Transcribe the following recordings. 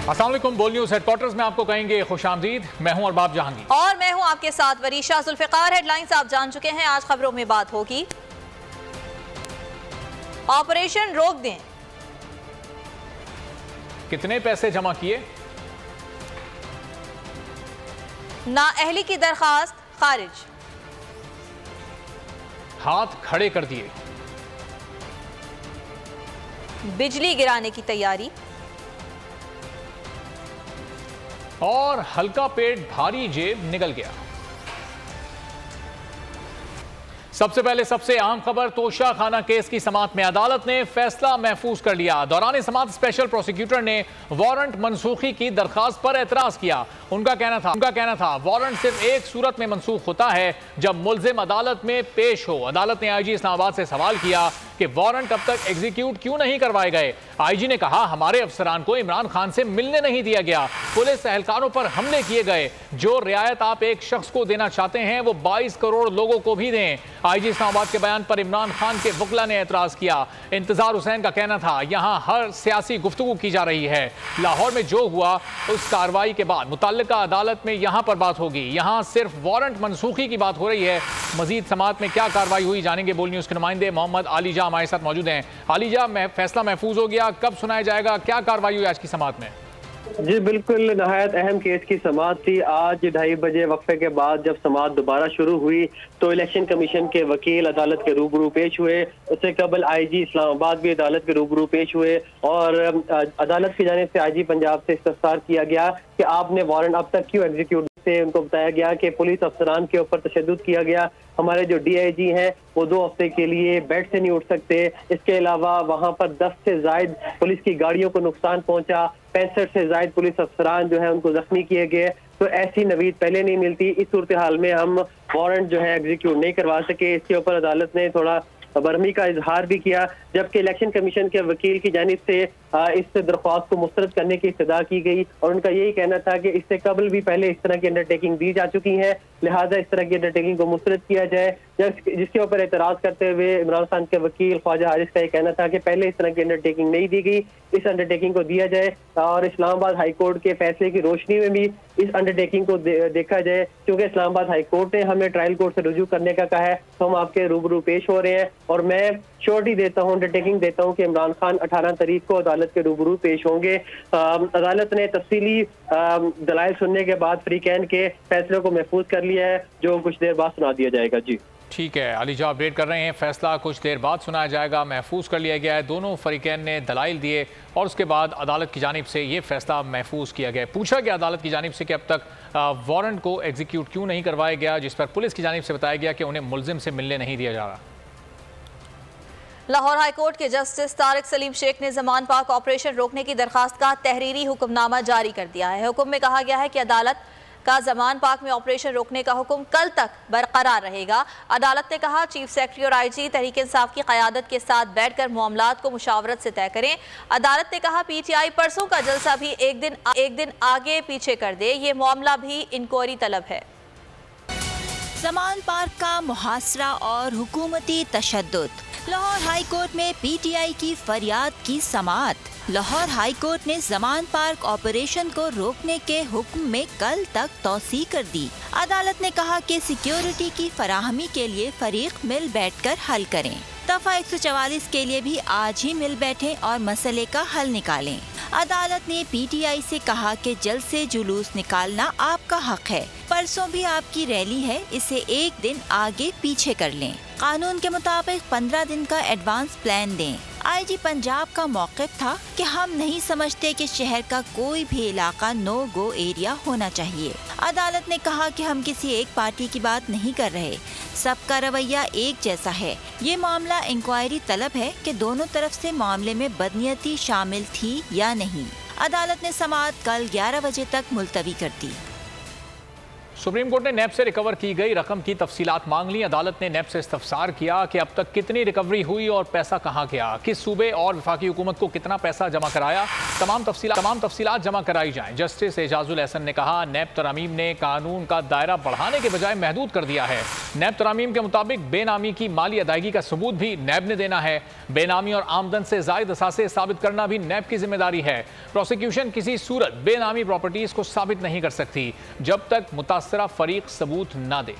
अस्सलाम वालेकुम। बोल न्यूज़ हेडक्वार्टर्स में आपको कहेंगे खुशामदीद। मैं हूं अरबाब जहांगीर और मैं हूं आपके साथ वरीशा जुल्फिकार। हेडलाइंस आप जान चुके हैं, आज खबरों में बात होगी। ऑपरेशन रोक दें, कितने पैसे जमा किए, नाअहली की दरखास्त खारिज, हाथ खड़े कर दिए, बिजली गिराने की तैयारी और हल्का पेट भारी जेब निकल गया। सबसे पहले सबसे अहम खबर, तोशा खाना केस की समाअत में अदालत ने फैसला महफूज कर लिया। दौरान समाअत स्पेशल प्रोसिक्यूटर ने वारंट मनसूखी की दरखास्त पर एतराज किया। उनका कहना था वारंट सिर्फ एक सूरत में मनसूख होता है, जब मुल्जिम अदालत में पेश हो। अदालत ने आईजी इस्लामाबाद से सवाल किया कि वारंट अब तक एग्जीक्यूट क्यों नहीं करवाए गए। आईजी ने कहा, हमारे अफसरान को इमरान खान से मिलने नहीं दिया गया, पुलिस एहलकारों पर हमले किए गए। जो रियायत आप एक शख्स को देना चाहते हैं वो 22 करोड़ लोगों को भी दें। आईजी इस्लामाबाद के बयान पर इमरान खान के वकला ने एतराज किया। इंतजार हुसैन का कहना था, यहाँ हर सियासी गुफ्तगू की जा रही है। लाहौर में जो हुआ उस कार्रवाई के बाद मुतल्लिका अदालत में यहाँ पर बात होगी। यहाँ सिर्फ वारंट मनसूखी की बात हो रही है। मजीद समाअत में क्या कार्रवाई हुई जानेंगे। बोल न्यूज़ के नुमाइंदे मोहम्मद आलीजा हमारे साथ मौजूद हैं। आलीजा, फैसला महफूज हो गया, कब सुनाया जाएगा, क्या कार्रवाई हुई आज की समाअत में? जी बिल्कुल, नहायत अहम केस की समाअत थी। आज 2:30 बजे वक्फे के बाद जब समाअत दोबारा शुरू हुई तो इलेक्शन कमीशन के वकील अदालत के रूबरू पेश हुए। उससे कबल आईजी इस्लामाबाद भी अदालत के रूबरू पेश हुए और अदालत की जानिब से आईजी पंजाब से इस्तफसार किया गया कि आपने वारंट अब तक क्यों एग्जीक्यूट से। उनको बताया गया कि पुलिस अफसरान के ऊपर तशद्दुद किया गया। हमारे जो डीआईजी हैं वो 2 हफ्ते के लिए बेड से नहीं उठ सकते। इसके अलावा वहां पर 10 से ज्यादा पुलिस की गाड़ियों को नुकसान पहुंचा। 65 से ज्यादा पुलिस अफसरान जो है उनको जख्मी किए गए। तो ऐसी नवीद पहले नहीं मिलती। इस सूरत हाल में हम वारंट जो है एग्जीक्यूट नहीं करवा सके। इसके ऊपर अदालत ने थोड़ा बरहमी का इजहार भी किया, जबकि इलेक्शन कमीशन के वकील की जानिब से इस दरख्वास्त को मुस्तरद करने की इस्तदा की गई और उनका यही कहना था कि इससे कबल भी पहले इस तरह की अंडरटेकिंग दी जा चुकी है, लिहाजा इस तरह की अंडरटेकिंग को मुस्तरद किया जाए। जिसके ऊपर एतराज करते हुए इमरान खान के वकील ख्वाजा हारिस का यह कहना था कि पहले इस तरह की अंडरटेकिंग नहीं दी गई, इस अंडरटेकिंग को दिया जाए और इस्लामाबाद हाई कोर्ट के फैसले की रोशनी में भी इस अंडरटेकिंग को देखा जाए। क्योंकि इस्लामाबाद हाई कोर्ट ने हमें ट्रायल कोर्ट से रुजू करने का कहा है, तो हम आपके रूबरू पेश हो रहे हैं और मैं श्योरिटी देता हूँ, अंडरटेकिंग देता हूँ कि इमरान खान 18 तारीख को अदालत के रूबरू पेश होंगे। अदालत ने तफसीली दलाइल सुनने के बाद फ्रीकैन के फैसले को महफूज कर लिया है, जो कुछ देर बाद सुना दिया जाएगा। जी ठीक है, आलीजा अपडेट कर रहे हैं। फैसला कुछ देर बाद सुनाया जाएगा, महफूज कर लिया गया है। दोनों फरीकैन ने दलाइल दिए और उसके बाद अदालत की जानिब से ये फैसला महफूज किया गया। पूछा गया अदालत की जानिब से कि अब तक वारंट को एग्जीक्यूट क्यों नहीं करवाया गया, जिस पर पुलिस की जानिब से बताया गया कि उन्हें मुल्जिम से मिलने नहीं दिया जा रहा। लाहौर हाईकोर्ट के जस्टिस तारिक सलीम शेख ने जमान पाक ऑपरेशन रोकने की दरखास्त का तहरीरी हुक्मनामा जारी कर दिया है। हुक्म में कहा गया है कि अदालत का जमान पाक में ऑपरेशन रोकने का हुक्म कल तक बरकरार रहेगा। अदालत ने कहा, चीफ सेक्रेटरी और आईजी तहरीक इंसाफ की क़यादत के साथ बैठकर मामलात को मुशावरत से तय करें। अदालत ने कहा, पीटीआई परसों का जलसा भी एक दिन आगे पीछे कर दे, ये मामला भी इंक्वायरी तलब है। जमान पाक का मुहासरा और हुकूमती तशद्दुद। लाहौर हाई कोर्ट में पीटीआई की फरियाद की समाअत। लाहौर हाई कोर्ट ने जमान पार्क ऑपरेशन को रोकने के हुक्म में कल तक तौसी कर दी। अदालत ने कहा कि सिक्योरिटी की फराहमी के लिए फरीक मिल बैठकर हल करें। दफा 144 के लिए भी आज ही मिल बैठें और मसले का हल निकालें। अदालत ने पीटीआई से कहा कि जल्द से जुलूस निकालना आपका हक है। परसों भी आपकी रैली है, इसे एक दिन आगे पीछे कर लें। कानून के मुताबिक 15 दिन का एडवांस प्लान दें। आईजी पंजाब का मौक़िफ़ था कि हम नहीं समझते कि शहर का कोई भी इलाका नो गो एरिया होना चाहिए। अदालत ने कहा कि हम किसी एक पार्टी की बात नहीं कर रहे, सबका रवैया एक जैसा है। ये मामला इंक्वायरी तलब है कि दोनों तरफ से मामले में बदनीयती शामिल थी या नहीं। अदालत ने समाअत कल 11 बजे तक मुलतवी कर दी। सुप्रीम कोर्ट ने नैब से रिकवर की गई रकम की तफसीलात मांग ली। अदालत ने नैब से इस्तफसार किया कि अब तक कितनी रिकवरी हुई और पैसा कहाँ गया, किस सूबे और वफाकी हुकूमत को कितना पैसा जमा कराया, तमाम तफसीलात जमा कराई जाएं। जस्टिस एजाजुल एहसन ने कहा, नैब तरामीम ने कानून का दायरा बढ़ाने के बजाय महदूद कर दिया है। नैब तरामीम के मुताबिक बेनामी की माली अदायगी का सबूत भी नैब ने देना है। बेनामी और आमदन से जायद असासे साबित करना भी नैब की जिम्मेदारी है। प्रोसिक्यूशन किसी सूरत बेनामी प्रॉपर्टीज को साबित नहीं कर सकती जब तक मुतासरा फरीक सबूत ना दे।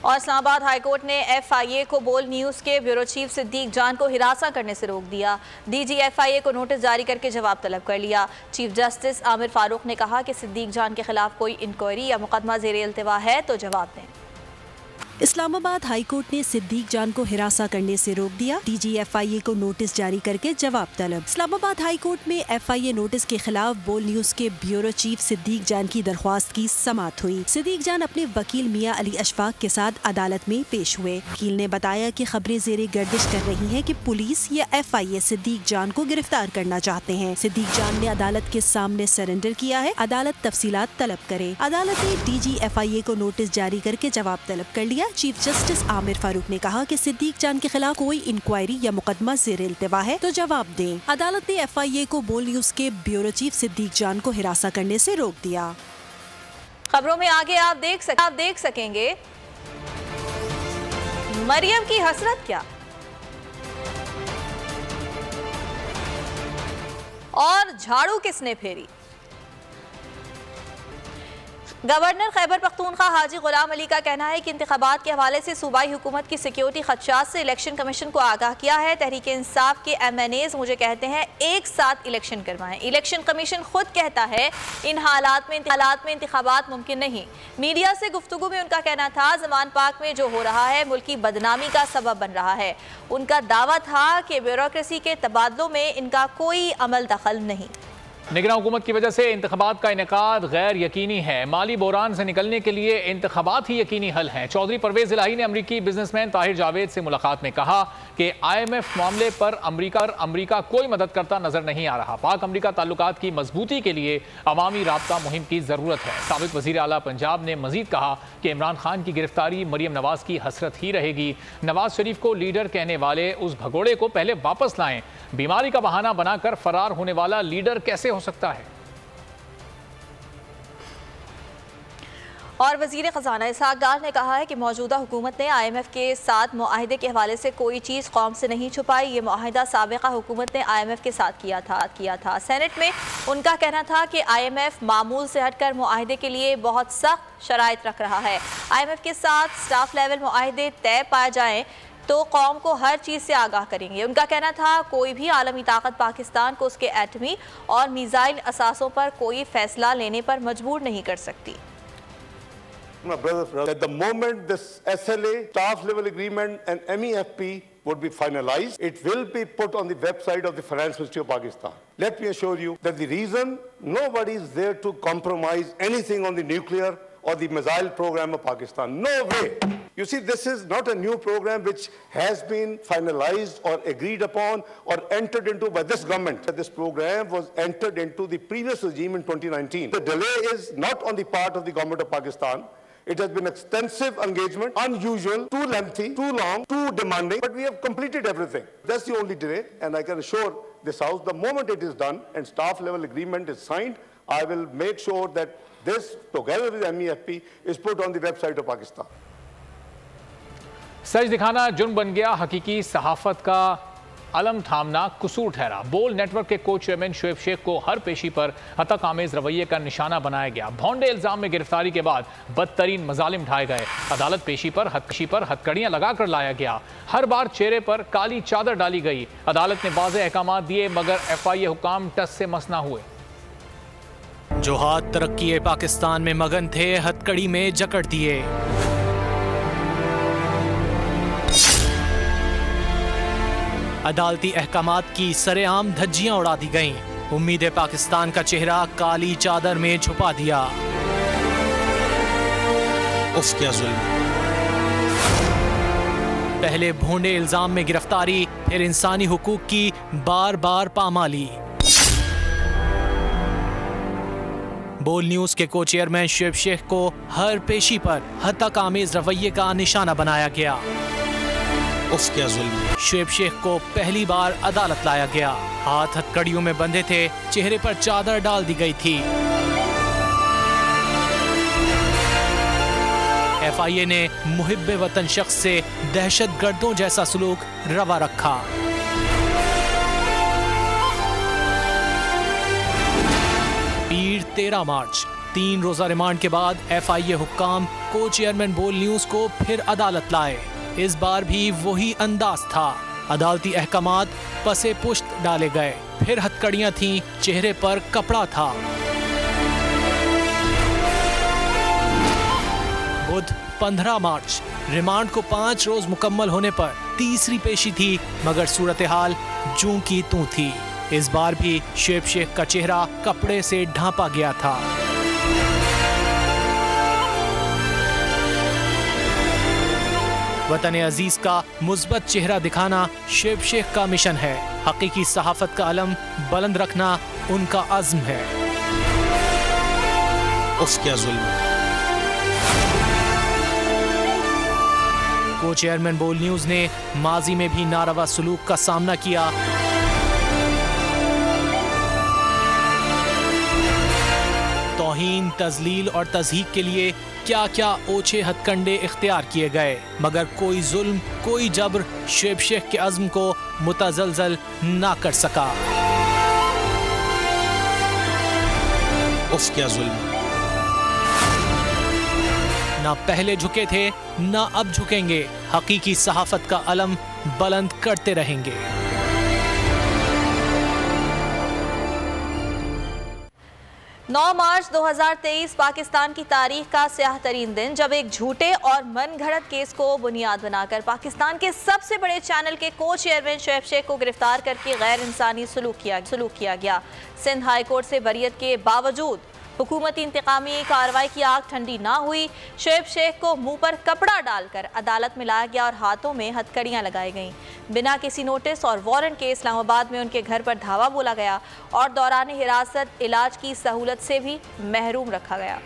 और इस्लामाबाद हाईकोर्ट ने FIA को बोल न्यूज़ के ब्यूरो चीफ सिद्दीक जान को हिरासत करने से रोक दिया। DG FIA को नोटिस जारी करके जवाब तलब कर लिया। चीफ जस्टिस आमिर फारूक ने कहा कि सिद्दीक जान के खिलाफ कोई इंक्वायरी या मुकदमा ज़ेर इल्तिवा है तो जवाब दें। इस्लामाबाद हाईकोर्ट ने सिद्दीक जान को हिरासा करने से रोक दिया। DG FIA को नोटिस जारी करके जवाब तलब। इस्लामाबाद हाईकोर्ट में FIA नोटिस के खिलाफ बोल न्यूज़ के ब्यूरो चीफ सिद्दीक जान की दरख्वास्त की समाअत हुई। सिद्दीक जान अपने वकील मियां अली अशफाक के साथ अदालत में पेश हुए। वकील ने बताया कि खबरें ज़ेरे गर्दिश कर रही हैं कि पुलिस या FIA सिद्दीक जान को गिरफ्तार करना चाहते हैं। सिद्दीक जान ने अदालत के सामने सरेंडर किया है। अदालत तफसीलात तलब करे। अदालत ने DG FIA को नोटिस जारी करके जवाब तलब कर लिया। चीफ जस्टिस आमिर फारूक ने कहा कि सिद्दीक जान के खिलाफ कोई इंक्वायरी या मुकदमा ज़ेर इल्तिवा है तो जवाब दें। अदालत ने FIA को बोल न्यूज़ के ब्यूरो चीफ सिद्दीक जान को हिरासा करने से रोक दिया। खबरों में आगे आप देख सकेंगे, मरियम की हसरत क्या और झाड़ू किसने फेरी। गवर्नर खैबर पख्तूनख्वा हाजी गुलाम अली का कहना है कि इंतखाबात के हवाले से सूबाई हुकूमत की सिक्योरिटी खदशात से इलेक्शन कमीशन को आगाह किया है। तहरीक इंसाफ के MNAs मुझे कहते हैं एक साथ इलेक्शन करवाएं। इलेक्शन कमीशन खुद कहता है इन हालात में इंतखाबात मुमकिन नहीं। मीडिया से गुफ्तगू में उनका कहना था ज़मान पाक में जो हो रहा है मुल्क की बदनामी का सबब बन रहा है। उनका दावा था कि ब्यूरोक्रेसी के तबादलों में इनका कोई अमल दखल नहीं। निगरान हुकूमत की वजह से इंतखाबात का इनेकाद गैर यकीनी है। माली बहरान से निकलने के लिए इंतखाबात ही यकीनी हल हैं। चौधरी परवेज इलाही ने अमरीकी बिजनेसमैन ताहिर जावेद से मुलाकात में कहा कि IMF मामले पर अमरीका कोई मदद करता नजर नहीं आ रहा। पाक अमरीका ताल्लुकात की मजबूती के लिए अवामी राब्ता मुहिम की जरूरत है। साबिक वजीर आला पंजाब ने मजीद कहा कि इमरान खान की गिरफ्तारी मरियम नवाज की हसरत ही रहेगी। नवाज शरीफ को लीडर कहने वाले उस भगोड़े को पहले वापस लाएं। बीमारी का बहाना बनाकर फरार होने वाला लीडर कैसे हो सकता है। और वजीर खजाना इसहाक डार ने कहा है कि मौजूदा हुकूमत ने IMF के साथ मुआहदे के हवाले से कोई चीज़ कौम से नहीं छुपाई। ये मुआहदा साबिका हुकूमत ने IMF के साथ किया था। सेनेट में उनका कहना था कि IMF मामूल से हटकर मुआहदे के लिए बहुत सख्त शराइत रख रहा है। IMF के साथ स्टाफ लेवल मुआहदे तय पाए जाएँ तो कौम को हर चीज़ से आगाह करेंगे। उनका कहना था कोई भी आलमी ताकत पाकिस्तान को उसके एटमी और मिसाइल असासों पर कोई फैसला लेने पर मजबूर नहीं कर सकती। My brother, at the moment this SLA, staff level agreement and MEFP would be finalized, it will be put on the website of the Finance Ministry of Pakistan. Let me assure you that the reason nobody is there to compromise anything on the nuclear or the missile program of Pakistan. No way. You see, this is not a new program which has been finalized or agreed upon or entered into by this government. This program was entered into the previous regime in 2019. The delay is not on the part of the government of Pakistan. It has been extensive engagement, unusual, too lengthy, too long, too demanding, but we have completed everything. That's the only delay, and I can assure this House, the moment it is done and staff level agreement is signed, I will make sure that this, together with MEFP, is put on the website of Pakistan. सच दिखाना जुर्म बन गया, हकीकी सहाफत का अलम थामना कसूर ठहरा। बोल नेटवर्क के को चेयरमैन शुएब शेख को हर पेशी पर हतक आमेज रवैये का निशाना बनाया गया। भौंडे इल्जाम में गिरफ्तारी के बाद बदतरीन मजालिम ढाए गए। अदालत पेशी पर हथकड़ियां लगाकर लाया गया। हर बार चेहरे पर काली चादर डाली गई। अदालत ने वाज़ेह अहकाम दिए मगर FIA हुकाम टस से मस ना हुए। जो हाथ तरक्की पाकिस्तान में मगन थे हथकड़ी में जकड़ दिए। अदालती अहकामात की सरेआम धज्जियां उड़ा दी गईं। उम्मीद पाकिस्तान का चेहरा काली चादर में छुपा दिया। उफ क्या जुल्म। पहले भोंडे इल्जाम में गिरफ्तारी, फिर इंसानी हुकूक की बार बार पामाली। बोल न्यूज के को चेयरमैन शुएब शेख को हर पेशी पर हत्या आमेज रवैये का निशाना बनाया गया। उफ क्या जुल्म। शुएब शेख को पहली बार अदालत लाया गया। हाथ हथकड़ियों में बंधे थे, चेहरे पर चादर डाल दी गई थी। FIA ने मुहिब्बे वतन शख्स से दहशतगर्दों जैसा सलूक रवा रखा। पीर 13 मार्च 3 रोजा रिमांड के बाद FIA हुक्काम को चेयरमैन बोल न्यूज को फिर अदालत लाए। इस बार भी वही अंदाज था। अदालती अहकामात पसे पुश्त डाले गए, फिर हथकड़ियां थीं, चेहरे पर कपड़ा था। बुध 15 मार्च रिमांड को 5 रोज मुकम्मल होने पर तीसरी पेशी थी, मगर सूरत हाल जूं की तूं थी। इस बार भी शुएब शेख का चेहरा कपड़े से ढांपा गया था। वतन अजीज का मुस्बत चेहरा दिखाना शुएब शेख का मिशन है। हकीकी सहाफत का अलम बुलंद रखना उनका अज़्म है। उफ क्या जुल्म। को चेयरमैन बोल न्यूज ने माजी में भी नारवा सलूक का सामना किया। तौहीन, तजलील और तज़हीक के लिए क्या क्या ओछे हथकंडे इख्तियार किए गए, मगर कोई जुल्म, कोई जबर शुएब शेख के अज़्म को मुतज़लज़ल ना कर सका। उफ क्या जुल्म। ना पहले झुके थे, ना अब झुकेंगे। हकीकी सहाफत का अलम बुलंद करते रहेंगे। 9 मार्च 2023 पाकिस्तान की तारीख का स्याह तरीन दिन, जब एक झूठे और मनगढ़ंत केस को बुनियाद बनाकर पाकिस्तान के सबसे बड़े चैनल के को चेयरमैन शुएब शेख को गिरफ्तार करके गैर इंसानी सलूक किया गया। सिंध हाई कोर्ट से बरियत के बावजूद हुकूमती इंतकामी कार्रवाई की आग ठंडी ना हुई। शुएब शेख को मुंह पर कपड़ा डालकर अदालत में लाया गया और हाथों में हथकड़ियां लगाई गईं। बिना किसी नोटिस और वारंट के इस्लामाबाद में उनके घर पर धावा बोला गया और दौरान हिरासत इलाज की सहूलत से भी महरूम रखा गया।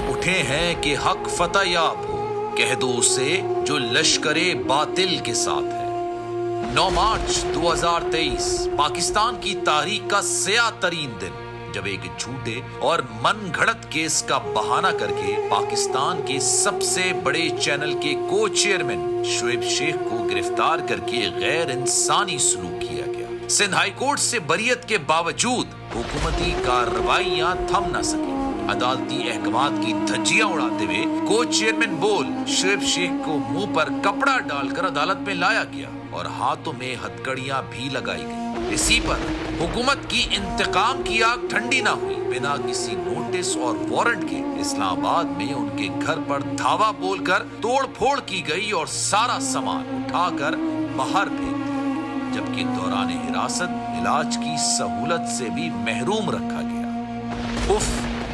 उठे हैं कि हक फतह याब हो, कह दो उसे जो लश्करे बातिल के साथ है। 9 मार्च 2023 पाकिस्तान की तारीख का स्याह तरीन दिन, जब एक झूठे और मनगढ़ंत केस का बहाना करके पाकिस्तान के सबसे बड़े चैनल के को चेयरमैन शुएब शेख को गिरफ्तार करके गैर इंसानी सलूक किया गया। सिंध हाई कोर्ट से बरियत के बावजूद हुकूमती कार्रवाइयां थम न सकी। अदालती अहकामात की धज्जियां उड़ाते हुए को चेयरमैन बोल शुएब शेख को मुंह पर कपड़ा डालकर अदालत में लाया गया और हाथों में हथकड़ियां भी लगाई गई। इसी पर हुकूमत की इंतकाम की आग ठंडी ना हुई। बिना किसी नोटिस और वारंट के इस्लामाबाद में उनके घर पर धावा बोलकर तोड़ फोड़ की गई और सारा सामान उठाकर बाहर फेंक दिया, जबकि दौरान हिरासत इलाज की सहूलत से भी महरूम रखा गया। उफ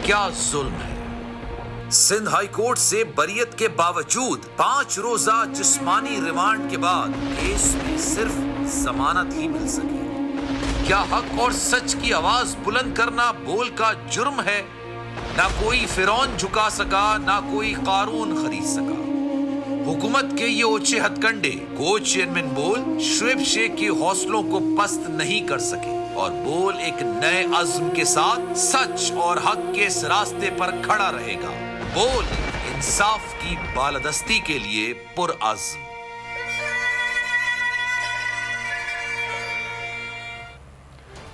क्या जुल्म है। सिंध हाई कोर्ट से बरियत के बावजूद 5 रोजा जिस्मानी रिमांड के बाद केस में सिर्फ जमानत ही मिल सकी। क्या हक और सच की आवाज बुलंद करना बोल का जुर्म है? ना कोई फिरौन झुका सका, ना कोई कारून खरीद सका। हुकूमत के ये ओछे हथकंडे को चेयरमैन बोल शुएब शेख के हौसलों को पस्त नहीं कर सके और बोल एक नए अज़्म के साथ सच और हक के इस रास्ते पर खड़ा रहेगा। बोल इंसाफ की बालादस्ती के लिए पुरअज़्म।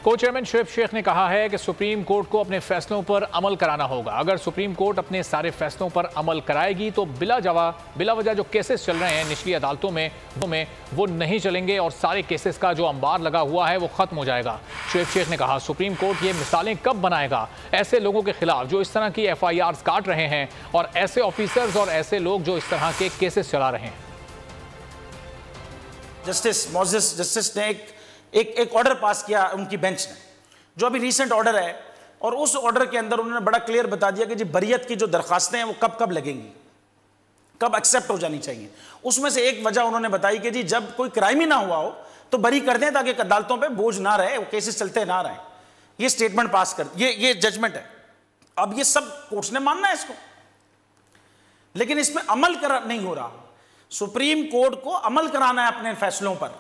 को चेयरमैन शुएब शेख ने कहा है कि सुप्रीम कोर्ट को अपने फैसलों पर अमल कराना होगा। अगर सुप्रीम कोर्ट अपने सारे फैसलों पर अमल कराएगी तो बिला वजह जो केसेस चल रहे हैं निचली अदालतों में वो नहीं चलेंगे और सारे केसेस का जो अंबार लगा हुआ है वो खत्म हो जाएगा। शुएब शेख ने कहा सुप्रीम कोर्ट ये मिसालें कब बनाएगा ऐसे लोगों के खिलाफ जो इस तरह की FIRs काट रहे हैं और ऐसे ऑफिसर्स और ऐसे लोग जो इस तरह के केसेस चला रहे हैं। जस्टिस ने एक ऑर्डर पास किया उनकी बेंच ने, जो अभी रीसेंट ऑर्डर है, और उस ऑर्डर के अंदर उन्होंने बड़ा क्लियर बता दिया कि जी बरियत की जो दरखास्तें हैं वो कब कब लगेंगी, कब एक्सेप्ट हो जानी चाहिए। उसमें से एक वजह उन्होंने बताई कि जी जब कोई क्राइम ही ना हुआ हो तो बरी कर दें ताकि अदालतों पे बोझ ना रहे, वो केसेस चलते ना रहे। ये स्टेटमेंट पास कर, ये जजमेंट है। अब ये सब कोर्ट्स ने मानना है इसको, लेकिन इसमें अमल नहीं हो रहा। सुप्रीम कोर्ट को अमल कराना है अपने फैसलों पर।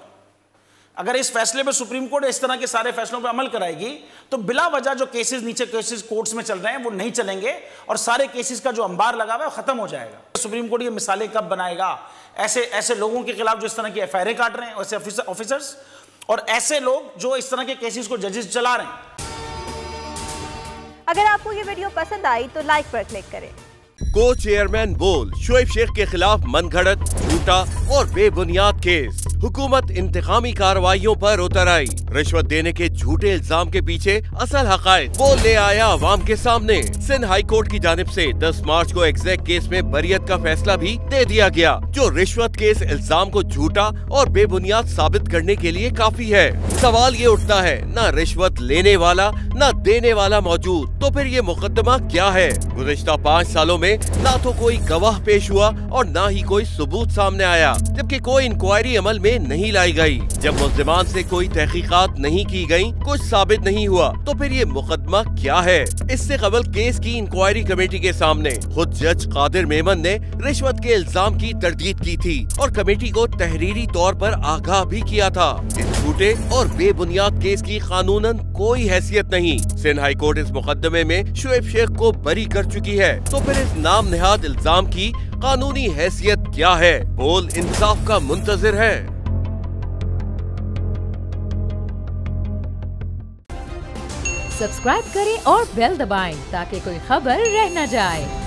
अगर इस फैसले पे सुप्रीम कोर्ट इस तरह के सारे फैसलों पे अमल कराएगी तो बिला वजह जो केसेस नीचे केसेस कोर्ट्स में चल रहे हैं वो नहीं चलेंगे और सारे केसेस का जो अंबार लगा हुआ है खत्म हो जाएगा। सुप्रीम कोर्ट ये मिसालें कब बनाएगा? ऐसे लोगों के खिलाफ जो इस तरह की एफआईआर काट रहे हैं, ऐसे ऑफिसर्स और ऐसे लोग जो इस तरह के केसेस को जजेस चला रहे हैं। अगर आपको ये वीडियो पसंद आई तो लाइक पर क्लिक करें। को चेयरमैन बोल शोएब शेख के खिलाफ मनगढ़ंत, झूठा और बेबुनियाद केस। हुकूमत इंतकामी कार्रवाइयों पर उतर आई। रिश्वत देने के झूठे इल्जाम के पीछे असल हकायक बोल ले आया अवाम के सामने। सिंध हाई कोर्ट की जानिब से 10 मार्च को एग्जैक्ट केस में बरियत का फैसला भी दे दिया गया, जो रिश्वत के इस इल्जाम को झूठा और बेबुनियाद साबित करने के लिए काफी है। सवाल ये उठता है, न रिश्वत लेने वाला न देने वाला मौजूद, तो फिर ये मुकदमा क्या है? गुज़िश्ता 5 सालों में ना तो कोई गवाह पेश हुआ और ना ही कोई सबूत सामने आया, जबकि कोई इंक्वायरी अमल में नहीं लाई गई। जब मुल्जिमान से कोई तहकीकात नहीं की गई, कुछ साबित नहीं हुआ, तो फिर ये मुकदमा क्या है? इससे कबल केस की इंक्वायरी कमेटी के सामने खुद जज कादिर मेमन ने रिश्वत के इल्जाम की तरदीद की थी और कमेटी को तहरीरी तौर पर आगाह भी किया था। इस झूठे और बेबुनियाद केस की कानूनन कोई हैसियत नहीं। सिंध हाई कोर्ट इस मुकदमे में शोएब शेख को बरी कर चुकी है, तो फिर इस नाम नेहाद इल्जाम की कानूनी हैसियत क्या है? बोल इंसाफ का मुंतजिर है। सब्सक्राइब करें और बेल दबाएं ताकि कोई खबर रह न जाए।